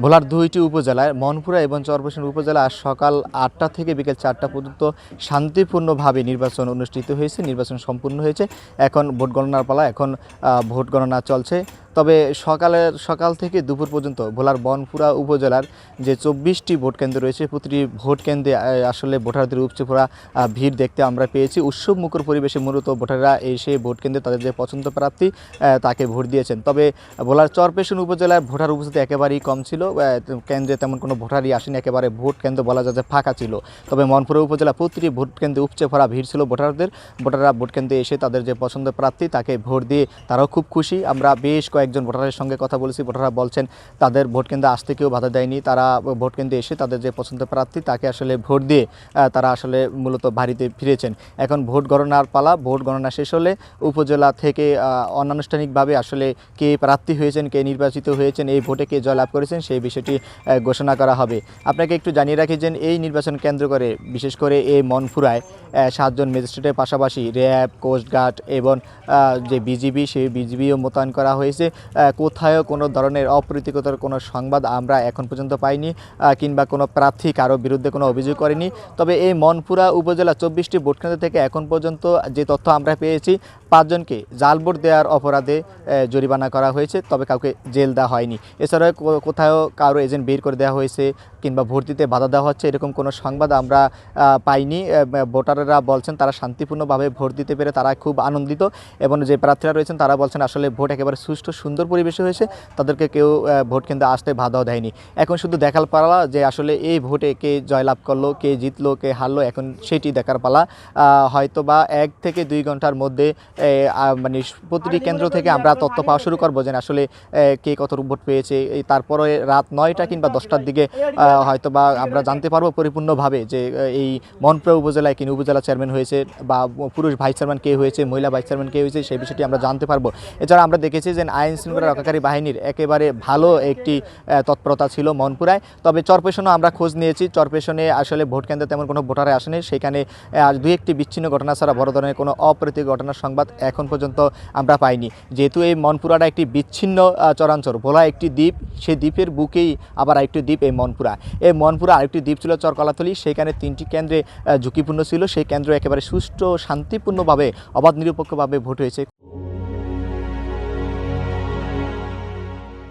ভোলার দুইটি উপজেলায় মনপুরা এবং চরপেশন উপজেলা আজ সকাল ৮টা থেকে বিকেল ৪টা পর্যন্ত শান্তিপূর্ণভাবে নির্বাচন অনুষ্ঠিত হয়েছে। নির্বাচন সম্পূর্ণ হয়েছে। এখন ভোট গণনার পালা, এখন ভোট গণনা চলছে। তবে সকাল থেকে দুপুর পর্যন্ত ভোলার বনপুরা উপজেলার যে ২৪টি ভোট কেন্দ্র রয়েছে, প্রতিটি ভোট কেন্দ্রে আসলে ভোটারদের উপচে পড়া ভিড় দেখতে আমরা পেয়েছি। উৎসব মুখর পরিবেশে মূলত ভোটাররা এসে ভোট কেন্দ্রে তাদের যে পছন্দ প্রার্থী তাকে ভোট দিয়েছেন। তবে ভোলার চরপেশন উপজেলায় ভোটার উপস্থিতি একেবারেই কম ছিল। কেন্দ্রে তেমন কোনো ভোটারই আসেনি, একেবারে ভোট কেন্দ্র বলা যায় যে ফাঁকা ছিল। তবে মনপুরা উপজেলা প্রতিটি ভোট কেন্দ্রে উপচে পড়া ভিড় ছিল ভোটাররা ভোট কেন্দ্রে এসে তাদের যে পছন্দ প্রার্থী তাকে ভোট দিয়ে তারাও খুব খুশি। আমরা বেশ কয়েকজন ভোটারের সঙ্গে কথা বলেছি। ভোটাররা বলছেন তাদের ভোট কেন্দ্রে আসতে কেউ বাধা দেয়নি। তারা ভোট কেন্দ্রে এসে তাদের যে পছন্দ প্রার্থী তাকে আসলে ভোট দিয়ে তারা আসলে মূলত বাড়িতে ফিরেছেন। এখন ভোট গণনার পালা। ভোট গণনা শেষ হলে উপজেলা থেকে অনানুষ্ঠানিকভাবে আসলে কে প্রার্থী হয়েছেন, কে নির্বাচিত হয়েছেন, এই ভোটে কে জয়লাভ করেছেন সেই বিষয়টি ঘোষণা করা হবে। আপনাকে একটু জানিয়ে রাখি যে এই নির্বাচন কেন্দ্র করে বিশেষ করে এই মনপুরায় 7 জন ম্যাজিস্ট্রেটের পাশাপাশি র্যাব, কোস্টগার্ড এবং যে বিজিবি, সেই বিজিবিও মোতায়েন করা হয়েছে। কোথাও কোনো ধরনের অপ্রীতিকর কোনো সংবাদ আমরা এখন পর্যন্ত পাইনি, কিংবা কোনো প্রার্থী কারো বিরুদ্ধে কোনো অভিযোগ করেনি। তবে এই মনপুরা উপজেলা 24টি ভোট কেন্দ্র থেকে এখন পর্যন্ত যে তথ্য আমরা পেয়েছি, 5 জনকে জাল ভোট দেওয়ার অপরাধে জরিমানা করা হয়েছে, তবে কাউকে জেল দেওয়া হয়নি। এছাড়াও কোথাও কারো এজেন্ট বের করে দেওয়া হয়েছে কিংবা ভোট দিতে বাধা দেওয়া হচ্ছে এরকম কোনো সংবাদ আমরা পাইনি। ভোটাররা বলছেন তারা শান্তিপূর্ণভাবে ভোট দিতে পেরে তারা খুব আনন্দিত, এবং যে প্রার্থীরা রয়েছেন তারা বলছেন আসলে ভোট একেবারে সুষ্ঠু সুন্দর পরিবেশে হয়েছে, তাদেরকে কেউ ভোট কেন্দ্রে আসতে বাধাও দেয়নি। এখন শুধু দেখার পালা যে আসলে এই ভোটে কে জয়লাভ করলো, কে জিতলো, কে হারলো, এখন সেটি দেখার পালা। হয়তো বা 1 থেকে 2 ঘন্টার মধ্যে মানে প্রতিটি কেন্দ্র থেকে আমরা তথ্য পাওয়া শুরু করবো যে আসলে কে কত ভোট পেয়েছে। তারপরে রাত 9টা কিংবা 10টার দিকে হয়তো বা আমরা জানতে পারবো পরিপূর্ণভাবে যে এই মনপুরা উপজেলায় কিন উপজেলা চেয়ারম্যান হয়েছে, বা পুরুষ ভাইস চেয়ারম্যান কে হয়েছে, মহিলা ভাইস চেয়ারম্যান কে হয়েছে, সেই বিষয়টি আমরা জানতে পারবো। এছাড়া আমরা দেখেছি যে আইন শৃঙ্খলা রক্ষাকারী বাহিনীর একেবারে ভালো একটি তৎপরতা ছিল মনপুরায়। তবে চরপেশনও আমরা খোঁজ নিয়েছি। চরপেশনে আসলে ভোট কেন্দ্রে তেমন কোনো ভোটারে আসেনি, সেখানে 2-1টি বিচ্ছিন্ন ঘটনা ছাড়া বড় ধরনের কোনো অপ্রীতিকর ঘটনার সংবাদ এখন পর্যন্ত আমরা পাইনি। যেহেতু এই মনপুরাটা একটি বিচ্ছিন্ন চরাঞ্চল, ভোলা একটি দ্বীপ, সেই দ্বীপের বুকেই আবার আরেকটি দ্বীপ এই মনপুরা। এই মনপুরা আরেকটি দ্বীপ ছিল চরকলাতলি, সেখানে 3টি কেন্দ্রে ঝুঁকিপূর্ণ ছিল। সেই কেন্দ্র একেবারে সুষ্ঠু শান্তিপূর্ণভাবে অবাধ নিরপেক্ষভাবে ভোট হয়েছে।